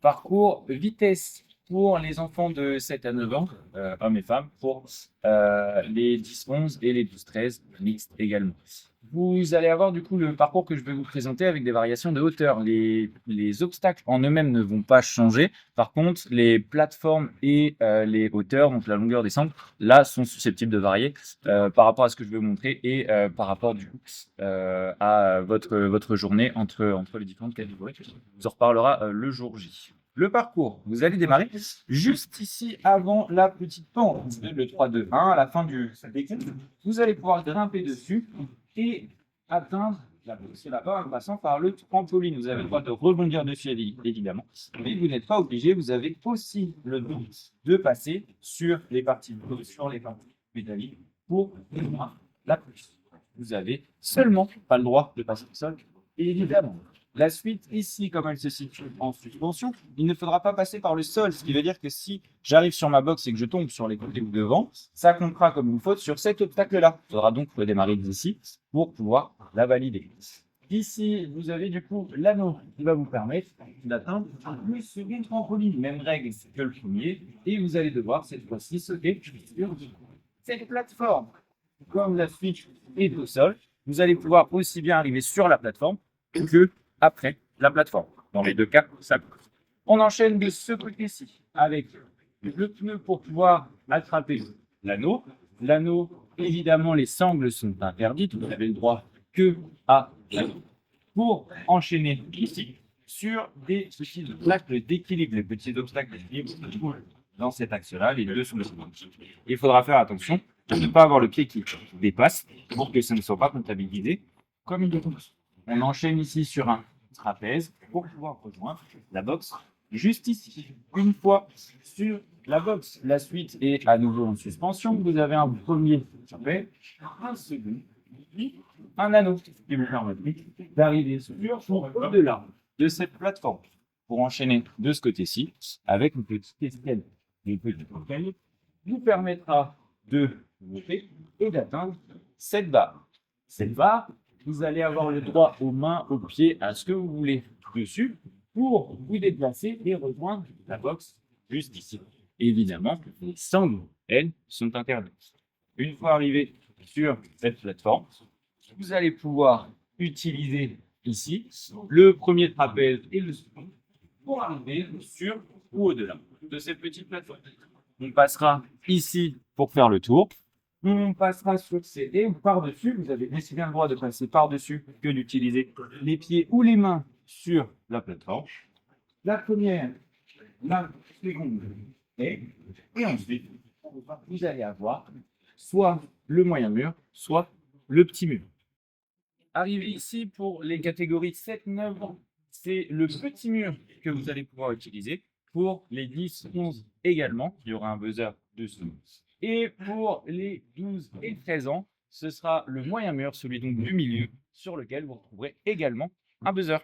Parcours vitesse pour les enfants de 7 à 9 ans, hommes et femmes, pour les 10-11 et les 12-13, mixtes également. Vous allez avoir du coup le parcours que je vais vous présenter avec des variations de hauteur. Les obstacles en euros-mêmes ne vont pas changer. Par contre, les plateformes et les hauteurs, donc la longueur des centres, là sont susceptibles de varier par rapport à ce que je vais vous montrer et par rapport du coup à votre journée entre les différentes catégories. On vous en reparlera le jour J. Le parcours, vous allez démarrer juste ici avant la petite pente, le 3-2-1, à la fin du déclin. Vous allez pouvoir grimper dessus et atteindre la position là-bas en passant par le trampoline. Vous avez le droit de rebondir dessus, évidemment, mais vous n'êtes pas obligé. Vous avez aussi le droit de passer sur les parties métalliques pour la pousse. Vous avez seulement pas le droit de passer au sol, évidemment. La suite ici, comme elle se situe en suspension, il ne faudra pas passer par le sol, ce qui veut dire que si j'arrive sur ma box et que je tombe sur les côtés ou devant, ça comptera comme une faute sur cet obstacle-là. Il faudra donc redémarrer d'ici pour pouvoir la valider. Ici, vous avez du coup l'anneau qui va vous permettre d'atteindre le second trampoline, même règle que le premier, et vous allez devoir cette fois-ci sauter sur cette plateforme. Comme la suite est au sol, vous allez pouvoir aussi bien arriver sur la plateforme que après la plateforme. Dans les deux cas, ça coûte. On enchaîne de ce côté-ci avec le pneu pour pouvoir attraper l'anneau. L'anneau, évidemment, les sangles sont interdites. Vous n'avez le droit que à l'anneau. Pour enchaîner ici sur des petits obstacles d'équilibre. Les petits obstacles d'équilibre se trouvent dans cet axe-là. Les deux sont les mêmes. Il faudra faire attention de ne pas avoir le pied qui dépasse pour que ça ne soit pas comptabilisé comme une course. On enchaîne ici sur un trapèze pour pouvoir rejoindre la boxe juste ici. Une fois sur la boxe, la suite est à nouveau en suspension. Vous avez un premier trapèze, un second, puis un anneau qui vous permet d'arriver sur au-delà de cette plateforme pour enchaîner de ce côté-ci avec une petite escale. Une petite escale vous permettra de monter et d'atteindre cette barre. Cette barre, vous allez avoir le droit aux mains, aux pieds, à ce que vous voulez dessus pour vous déplacer et rejoindre la boxe juste ici. Évidemment, les sangles, elles, sont interdites. Une fois arrivé sur cette plateforme, vous allez pouvoir utiliser ici le premier trapèze et le second pour arriver sur ou au-delà de cette petite plateforme. On passera ici pour faire le tour. On passera sur CD ou par-dessus. Vous avez aussi bien le droit de passer par-dessus que d'utiliser les pieds ou les mains sur la plateforme. La première, la seconde et ensuite, vous allez avoir soit le moyen mur, soit le petit mur. Arrivé ici pour les catégories 7-9 ans, c'est le petit mur que vous allez pouvoir utiliser. Pour les 10-11 également, il y aura un buzzer dessous. Et pour les 12 et 13 ans, ce sera le moyen mur, celui donc du milieu, sur lequel vous retrouverez également un buzzer.